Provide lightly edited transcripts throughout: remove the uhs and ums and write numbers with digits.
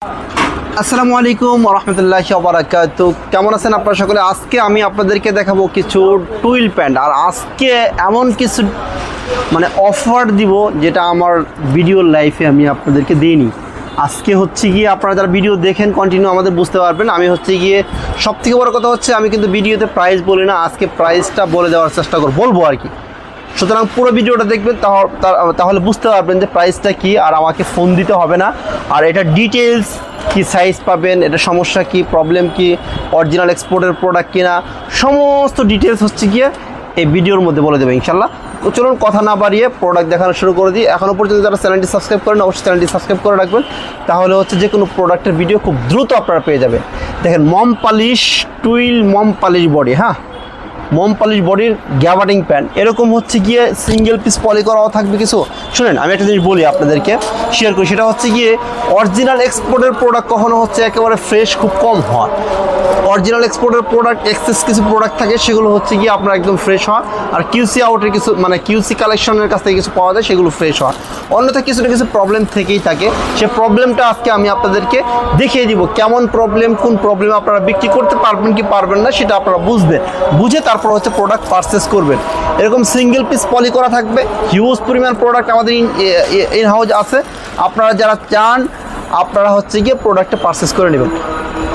আসসালামু আলাইকুম রহমতুল্লাহি ওয়া বারাকাতু। কেমন আছেন আপনারা সকলে? আজকে আমি আপনাদেরকে দেখাবো কিছু টুইল প্যান্ট, আর আজকে এমন কিছু অফার দিব যেটা আমার ভিডিও লাইফে আমি আপনাদেরকে দিইনি। আজকে হচ্ছে গিয়ে আপনারা যারা ভিডিও দেখেন কন্টিনিউ আমাদের বুঝতে পারবেন। আমি হচ্ছে গিয়ে সবথেকে বড় কথা হচ্ছে আমি কিন্তু ভিডিওতে প্রাইস বলি না, আজকে প্রাইসটা বলে দেওয়ার চেষ্টা বলবো আর কি। সুতরাং পুরো ভিডিওটা দেখবেন, তাহলে বুঝতে পারবেন যে প্রাইসটা কি, আর আমাকে ফোন দিতে হবে না। আর এটা ডিটেলস কি সাইজ পাবেন, এটা সমস্যা কি, প্রবলেম কি, অরিজিনাল এক্সপোর্টের প্রোডাক্ট কিনা, সমস্ত ডিটেলস হচ্ছে গিয়ে এই ভিডিওর মধ্যে বলে দেবে ইনশাল্লাহ। তো চলুন কথা না বাড়িয়ে প্রোডাক্ট দেখানো শুরু করে দিই। এখনও পর্যন্ত যারা চ্যানেলটি সাবস্ক্রাইব করেন অবশ্যই চ্যানেলটি সাবস্ক্রাইব করে রাখবেন, তাহলে হচ্ছে যে কোনো প্রোডাক্টের ভিডিও খুব দ্রুত আপনারা পেয়ে যাবেন। দেখেন মম পালিশ টুইল মম পালিশ বডি, হ্যাঁ মম পালিশ বডির গ্যাবার্ডিং প্যান্ট, এরকম হচ্ছে গিয়ে সিঙ্গেল পিস পলি করাও থাকবে কিছু। শুনেন আমি একটা জিনিস বলি আপনাদেরকে, শেয়ার করি, সেটা হচ্ছে গিয়ে অরিজিনাল এক্সপোর্টের প্রোডাক্ট কখনো হচ্ছে একেবারে ফ্রেশ খুব কম হয়। অরিজিনাল এক্সপোর্টের প্রোডাক্ট এক্সেস কিছু প্রোডাক্ট থাকে, সেগুলো হচ্ছে গিয়ে আপনার একদম ফ্রেশ হয়। আর কিউসি আউটের কিছু কিউসি কালেকশনের কাছ থেকে কিছু পাওয়া যায়, সেগুলো ফ্রেশ হয়। অন্যথা কিছু না কিছু প্রবলেম থেকেই থাকে। সে প্রবলেমটা আজকে আমি আপনাদেরকে দেখিয়ে দিব, কেমন প্রবলেম, কোন প্রবলেম আপনারা বিক্রি করতে পারবেন কি পারবেন না সেটা আপনারা বুঝবেন, বুঝে তারপর হচ্ছে প্রোডাক্ট পারচেস করবেন। এরকম সিঙ্গেল পিস পলি করা থাকবে, হিউজ পরিমাণ প্রোডাক্ট আমাদের ইন হাউস আছে। আপনারা যারা চান আপনারা হচ্ছে গিয়ে প্রোডাক্টটা পারচেস করে নেবেন।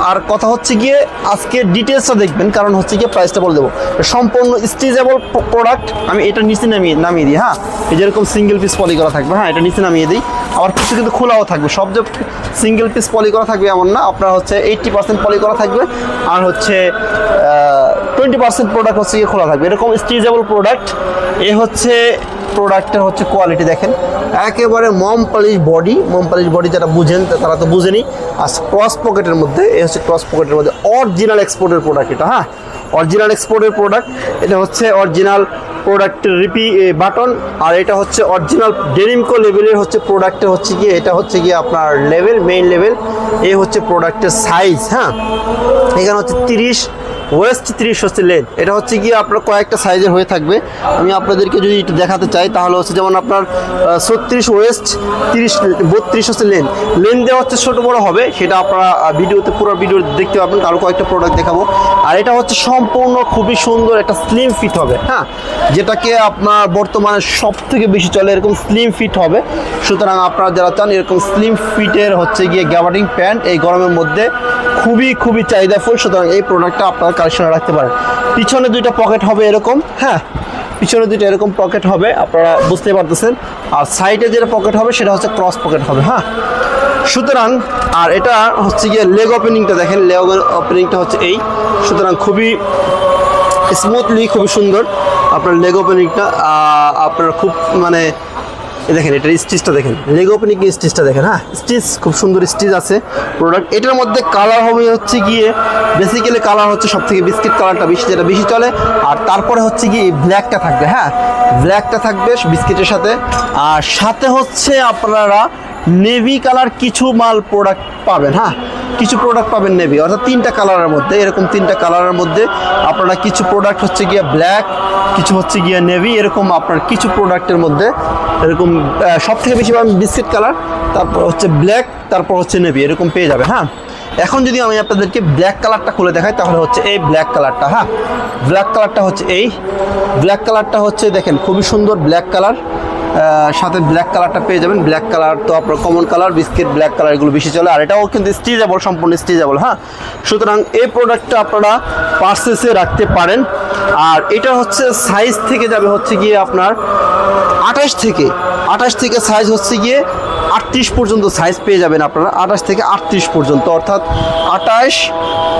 আর কথা হচ্ছে গিয়ে আজকে ডিটেলসটা দেখবেন, কারণ হচ্ছে গিয়ে প্রাইসটা বলে দেবো। সম্পূর্ণ স্ট্রেচেবল প্রোডাক্ট। আমি এটা নিচে নামিয়ে দিই, হ্যাঁ এই যেরকম সিঙ্গেল পিস পলি করা থাকবে, হ্যাঁ এটা নিচে নামিয়ে দিই। আবার কিছু কিন্তু খোলাও থাকবে, সব যে সিঙ্গেল পিস পলি করা থাকবে এমন না। আপনার হচ্ছে 80% পলি করা থাকবে, আর হচ্ছে 20% প্রোডাক্ট হচ্ছে গিয়ে খোলা থাকবে। এরকম স্ট্রেচেবল প্রোডাক্ট। এ হচ্ছে প্রোডাক্টের হচ্ছে কোয়ালিটি দেখেন, একেবারে মম পালিশ বডি যারা বুঝেন তারা তো বুঝেনি। আর ক্রস পকেটের মধ্যে, এ হচ্ছে ক্রস পকেটের মধ্যে অরিজিনাল এক্সপোর্টের প্রোডাক্ট এটা, হ্যাঁ অরিজিনাল এক্সপোর্টের প্রোডাক্ট। এটা হচ্ছে অরিজিনাল প্রোডাক্টের বাটন, আর এটা হচ্ছে অরিজিনাল ডেনিমকো লেভেলের হচ্ছে প্রোডাক্টের হচ্ছে গিয়ে, এটা হচ্ছে গিয়ে আপনার লেভেল, মেইন লেভেল। এই হচ্ছে প্রোডাক্টের সাইজ, হ্যাঁ এখানে হচ্ছে 30 ওয়েস্ট, 30 হচ্ছে লেন্থ। এটা হচ্ছে গিয়ে আপনার কয়েকটা সাইজের হয়ে থাকবে। আমি আপনাদেরকে যদি একটু দেখাতে চাই তাহলে হচ্ছে যেমন আপনার 36 ওয়েস্ট, 32 হচ্ছে লেন্থ দেওয়া হচ্ছে ছোটো বড়ো হবে, সেটা আপনারা ভিডিওতে পুরো ভিডিও দেখতে পাবেন। আরও কয়েকটা প্রোডাক্ট দেখাবো। আর এটা হচ্ছে সম্পূর্ণ খুবই সুন্দর একটা স্লিম ফিট হবে, হ্যাঁ যেটাকে আপনার বর্তমানে সব থেকে বেশি চলে, এরকম স্লিম ফিট হবে। সুতরাং আপনারা যারা চান এরকম স্লিম ফিটের হচ্ছে গিয়ে গ্যাবার্ডিং প্যান্ট এই গরমের মধ্যে খুবই চাহিদাফুল। সুতরাং এই প্রোডাক্টটা আপনারা কালেকশনে রাখতে পারেন। পিছনে দুইটা পকেট হবে এরকম, হ্যাঁ পিছনে দুইটা এরকম পকেট হবে, আপনারা বুঝতে পারতেছেন। আর সাইডে যেটা পকেট হবে সেটা হচ্ছে ক্রস পকেট হবে, হ্যাঁ সুতরাং। আর এটা হচ্ছে গিয়ে লেগ ওপেনিংটা দেখেন, লেগ ওপেনিংটা হচ্ছে এই। সুতরাং খুবই স্মুথলি, খুবই সুন্দর আপনার লেগ ওপেনিংটা। আপনার খুব দেখেন এটার স্টিচটা দেখেন, লেগ ওপেনিং স্টিচটা দেখেন, হ্যাঁ স্টিচ খুব সুন্দর স্টিচ আছে প্রোডাক্ট। এটার মধ্যে কালার হবে হচ্ছে গিয়ে বেসিক্যালি কালার হচ্ছে সব থেকে বিস্কিট কালারটা যেটা বেশি চলে। আর তারপরে হচ্ছে গিয়ে ব্ল্যাকটা থাকবে, হ্যাঁ ব্ল্যাকটা থাকবে বিস্কিটের সাথে। আর সাথে হচ্ছে আপনারা নেভি কালার কিছু প্রোডাক্ট পাবেন, হ্যাঁ কিছু প্রোডাক্ট পাবেন নেভি, অর্থাৎ 3টা কালারের মধ্যে, এরকম 3টা কালারের মধ্যে আপনারা কিছু প্রোডাক্ট হচ্ছে গিয়ে ব্ল্যাক, কিছু হচ্ছে গিয়ে নেভি, এরকম আপনার কিছু প্রোডাক্টের মধ্যে এরকম সব থেকে বেশি পাবেন বিস্কিট কালার, তারপর হচ্ছে ব্ল্যাক, তারপর হচ্ছে নেভি, এরকম পেয়ে যাবে। হ্যাঁ এখন যদি আমি আপনাদেরকে ব্ল্যাক কালারটা খুলে দেখাই তাহলে হচ্ছে এই ব্ল্যাক কালারটা, হ্যাঁ ব্ল্যাক কালারটা হচ্ছে এই ব্ল্যাক কালারটা হচ্ছে দেখেন খুবই সুন্দর ব্ল্যাক কালার। সাথে ব্ল্যাক কালারটা পেয়ে যাবেন। ব্ল্যাক কালার তো আপনার common colour, biscuit black colour এগুলো বেশি চলে। আর এটাও কিন্তু স্ট্রেচেবল, সম্পূর্ণ স্ট্রেচেবল, হ্যাঁ সুতরাং এই প্রোডাক্টটা আপনারা পার্সেসে রাখতে পারেন। আর এটা হচ্ছে সাইজ থেকে যাবে হচ্ছে গিয়ে আপনার 28 থেকে সাইজ হচ্ছে গিয়ে 38 পর্যন্ত সাইজ পেয়ে যাবেন আপনারা, 28 থেকে 38 পর্যন্ত, অর্থাৎ 28,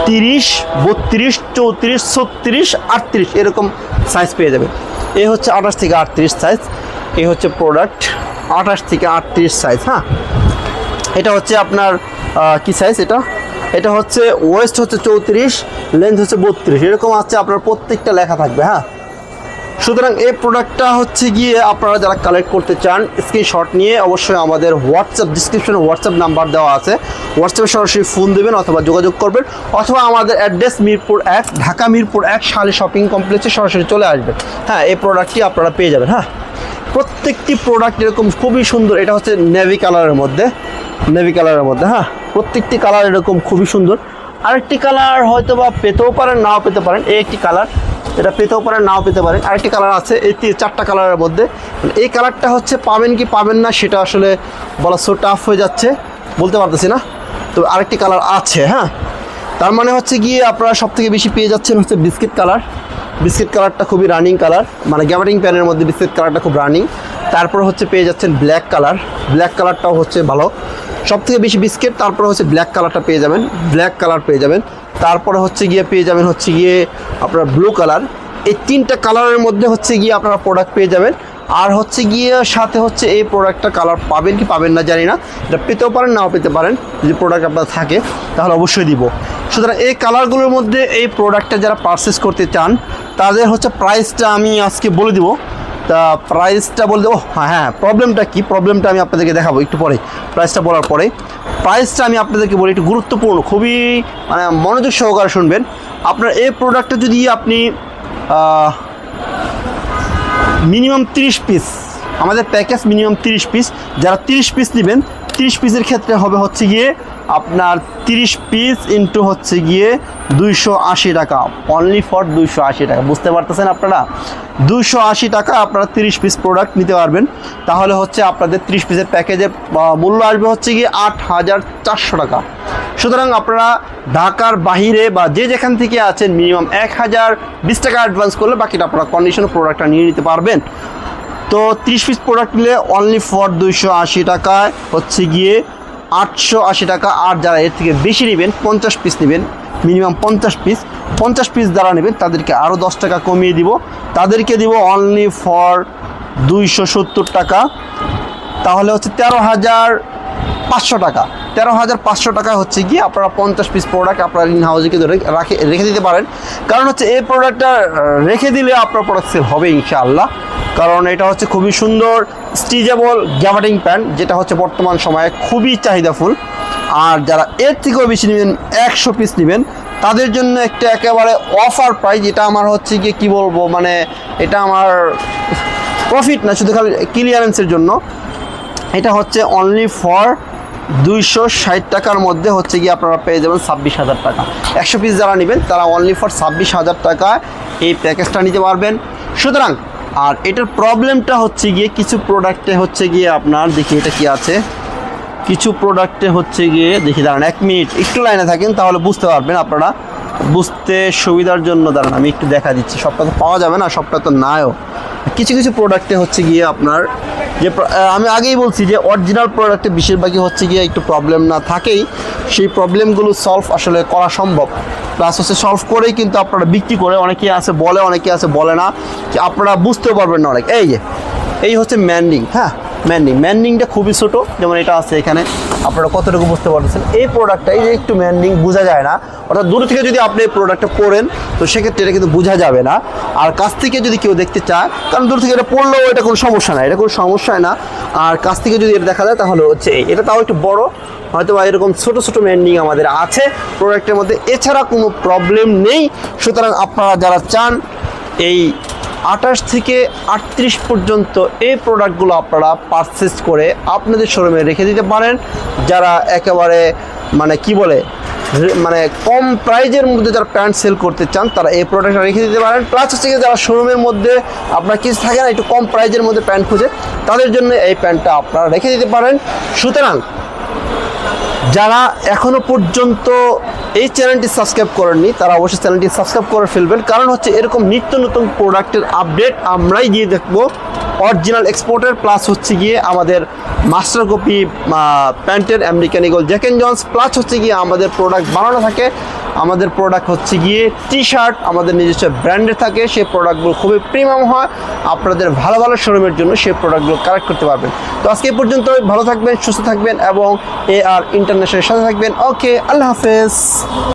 30, 32, 34, 36, 38 এরকম সাইজ পেয়ে যাবেন। এই হচ্ছে 28 থেকে 38 সাইজ। এই হচ্ছে প্রোডাক্ট 28 থেকে 38 সাইজ, হ্যাঁ এটা হচ্ছে আপনার কি সাইজ, এটা হচ্ছে ওয়েস্ট হচ্ছে 34, লেন্থ হচ্ছে 32, এরকম আছে আপনার প্রত্যেকটা লেখা থাকবে, হ্যাঁ সুতরাং এই প্রোডাক্টটা হচ্ছে গিয়ে আপনারা যারা কালেক্ট করতে চান স্ক্রিনশট নিয়ে অবশ্যই আমাদের হোয়াটসঅ্যাপ ডিসক্রিপশনে হোয়াটসঅ্যাপ নাম্বার দেওয়া আছে, হোয়াটসঅ্যাপে সরাসরি ফোন দেবেন অথবা যোগাযোগ করবেন, অথবা আমাদের অ্যাড্রেস মিরপুর 1, ঢাকা মিরপুর 1 শালি শপিং কমপ্লেক্সে সরাসরি চলে আসবেন। হ্যাঁ এই প্রোডাক্টটি আপনারা পেয়ে যাবেন। হ্যাঁ প্রত্যেকটি প্রোডাক্ট এরকম খুবই সুন্দর। এটা হচ্ছে নেভি কালারের মধ্যে, হ্যাঁ, প্রত্যেকটি কালার এরকম খুবই সুন্দর। আরেকটি কালার হয়তো বা পেতেও পারেন, নাও পেতে পারেন। এই একটি কালার, এটা পেতেও পারেন, নাও পেতে পারেন। আরেকটি কালার আছে এই 4টা কালারের মধ্যে। এই কালারটা হচ্ছে পাবেন কি পাবেন না সেটা আসলে বলা সো টাফ হয়ে যাচ্ছে, বলতে পারতেছি না। তো আরেকটি কালার আছে, হ্যাঁ। তার মানে হচ্ছে গিয়ে আপনারা সবথেকে বেশি পেয়ে যাচ্ছেন হচ্ছে বিস্কিট কালার। বিস্কিট কালারটা খুবই রানিং কালার, মানে গ্যাবার্ডিং প্যানের মধ্যে বিস্কিট কালারটা খুব রানিং। তারপর হচ্ছে পেয়ে যাচ্ছেন ব্ল্যাক কালার, ব্ল্যাক কালারটাও হচ্ছে ভালো। সবথেকে বেশি বিস্কিট, তারপরে হচ্ছে ব্ল্যাক কালারটা পেয়ে যাবেন, ব্ল্যাক কালার পেয়ে যাবেন। তারপরে হচ্ছে গিয়ে পেয়ে যাবেন হচ্ছে গিয়ে আপনার ব্লু কালার। এই 3টা কালারের মধ্যে হচ্ছে গিয়ে আপনারা প্রোডাক্ট পেয়ে যাবেন। আর হচ্ছে গিয়ে সাথে হচ্ছে এই প্রোডাক্টটা কালার পাবেন কি পাবেন না জানি না, এটা পেতেও পারেন, নাও পেতে পারেন। যদি প্রোডাক্ট আপনার থাকে তাহলে অবশ্যই দিব। সুতরাং এই কালারগুলোর মধ্যে এই প্রোডাক্টটা যারা পারচেস করতে চান তাদের হচ্ছে প্রাইসটা আমি আজকে বলে দিব। তা প্রাইসটা বলে দেবো, হ্যাঁ, প্রবলেমটা কি, প্রবলেমটা আমি আপনাদেরকে দেখাবো একটু পরে। প্রাইসটা বলার পরে প্রাইসটা আমি আপনাদেরকে বলি, একটু গুরুত্বপূর্ণ, খুবই মানে মনোযোগ সহকারে শুনবেন। আপনার এই প্রোডাক্টটা যদি আপনি মিনিমাম 30 পিস, আমাদের প্যাকেজ মিনিমাম 30 পিস, যারা 30 পিস নেবেন 30 পিসের ক্ষেত্রে হবে হচ্ছে গিয়ে আপনার 30 পিস ইন্টু হচ্ছে গিয়ে 280 টাকা, অনলি ফর 280 টাকা। বুঝতে পারতেছেন আপনারা? 280 টাকা আপনারা 30 পিস প্রোডাক্ট নিতে পারবেন। তাহলে হচ্ছে আপনাদের 30 পিসের প্যাকেজের মূল্য আসবে হচ্ছে গিয়ে 8400 টাকা। সুতরাং আপনারা ঢাকার বাহিরে বা যে যেখান থেকে আছেন মিনিমাম 1020 টাকা অ্যাডভান্স করলে বাকিটা আপনারা কন্ডিশনে প্রোডাক্টটা নিয়ে নিতে পারবেন। তো 30 পিস প্রোডাক্ট নিলে অনলি ফর 280 টাকায় হচ্ছে গিয়ে 880 টাকা। আর যারা এর থেকে বেশি নেবেন, 50 পিস নেবেন, মিনিমাম 50 পিস যারা নেবেন তাদেরকে আরও 10 টাকা কমিয়ে দিব, তাদেরকে দিব অনলি ফর 270 টাকা। তাহলে হচ্ছে 13,500 টাকা। 13,500 টাকা হচ্ছে গিয়ে আপনারা 50 পিস প্রোডাক্ট আপনারা ইন হাউসে রেখে দিতে পারেন। কারণ হচ্ছে এই প্রোডাক্টটা রেখে দিলে আপনার প্রোডাক্ট সেল হবে ইনশাআল্লাহ। কারণ এটা হচ্ছে খুবই সুন্দর স্ট্রেচেবল গ্যাবার্ডিং প্যান্ট, যেটা হচ্ছে বর্তমান সময়ে খুবই চাহিদাফুল। আর যারা এর থেকেও বেশি নেবেন, 100 পিস নেবেন, তাদের জন্য একটা একেবারে অফার প্রাইস। এটা আমার হচ্ছে গিয়ে কী বলবো, মানে এটা আমার প্রফিট না, শুধু খালি ক্লিয়ারেন্সের জন্য। এটা হচ্ছে অনলি ফর 260 টাকার মধ্যে হচ্ছে গিয়ে আপনারা পেয়ে যাবেন 26,000 টাকা। 100 পিস যারা নেবেন তারা অনলি ফর 26,000 টাকায় এই প্যাকেজটা নিতে পারবেন। সুতরাং আর এটার প্রবলেমটা হচ্ছে গিয়ে কিছু প্রোডাক্টে হচ্ছে গিয়ে আপনার, দেখি এটা কি আছে, কিছু প্রোডাক্টে হচ্ছে গিয়ে দেখি, দাঁড়ান 1 মিনিট একটু লাইনে থাকেন তাহলে বুঝতে পারবেন। আপনারা বুঝতে সুবিধার জন্য দাঁড়ান আমি একটু দেখা দিচ্ছি। সবটা তো পাওয়া যাবে না, সবটা তো নাও। কিছু কিছু প্রোডাক্টে হচ্ছে গিয়ে আপনার যে আমি আগেই বলছি যে অরিজিনাল প্রোডাক্টে বেশিরভাগই হচ্ছে গিয়ে একটু প্রবলেম না থাকেই সেই প্রবলেমগুলো সলভ আসলে করা সম্ভব। প্লাস হচ্ছে সলভ করেই কিন্তু আপনারা বিক্রি করে, অনেকেই আছে বলে, অনেকেই আছে বলে না, যে আপনারা বুঝতেও পারবেন না অনেক। এই হচ্ছে ম্যান্ডিং, হ্যাঁ, ম্যান্ডিংটা খুবই ছোটো, যেমন এটা আছে এখানে, আপনারা কতটুকু বুঝতে পারতেছেন। এই প্রোডাক্টটা এই যে একটু ম্যান্ডিং বোঝা যায় না, অর্থাৎ দূর থেকে যদি আপনি এই প্রোডাক্টটা পরেন তো সেক্ষেত্রে এটা কিন্তু বোঝা যাবে না। আর কাছ থেকে যদি কেউ দেখতে চায়, কারণ দূর থেকে এটা পড়লেও এটা কোনো সমস্যা না, এটা কোনো সমস্যাই না। আর কাছ থেকে যদি এটা দেখা যায় তাহলে হচ্ছে এটা তাও একটু বড়, হয়তো বা এরকম ছোটো ছোটো ম্যান্ডিং আমাদের আছে প্রোডাক্টের মধ্যে, এছাড়া কোনো প্রবলেম নেই। সুতরাং আপনারা যারা চান এই 28 থেকে 38 পর্যন্ত এই প্রোডাক্টগুলো আপনারা পারচেস করে আপনাদের শোরুমে রেখে দিতে পারেন। যারা একেবারে মানে কি বলে, মানে কম প্রাইজের মধ্যে যারা প্যান্ট সেল করতে চান তারা এই প্রোডাক্টটা রেখে দিতে পারেন। প্লাস হচ্ছে যারা শোরুমের মধ্যে আপনার কিছু থাকে না, একটু কম প্রাইজের মধ্যে প্যান্ট খুঁজে, তাদের জন্য এই প্যান্টটা আপনারা রেখে দিতে পারেন। সুতরাং যারা এখনও পর্যন্ত এই চ্যানেলটি সাবস্ক্রাইব করেননি তারা অবশ্যই চ্যানেলটি সাবস্ক্রাইব করে ফেলবেন। কারণ হচ্ছে এরকম নিত্য নতুন প্রোডাক্টের আপডেট আমরাই দিয়ে দেখবো, অরিজিনাল এক্সপোর্টের, প্লাস হচ্ছে গিয়ে আমাদের মাস্টার কপি প্যান্টের, American eagle, Jack and Jones, plus হচ্ছে গিয়ে আমাদের প্রোডাক্ট বানানো থাকে। আমাদের প্রোডাক্ট হচ্ছে গিয়ে টি শার্ট আমাদের নিজস্ব ব্র্যান্ডের থাকে, সেই প্রোডাক্টগুলো খুবই প্রিমিয়াম হয়। আপনাদের ভালো ভালো শোরুমের জন্য সেই প্রোডাক্টগুলো কালেক্ট করতে পারবেন। তো আজকে এই পর্যন্ত, ভালো থাকবেন, সুস্থ থাকবেন এবং AR ইন্টারন্যাশনালের সাথে থাকবেন। ওকে, আল্লাহ হাফেজ।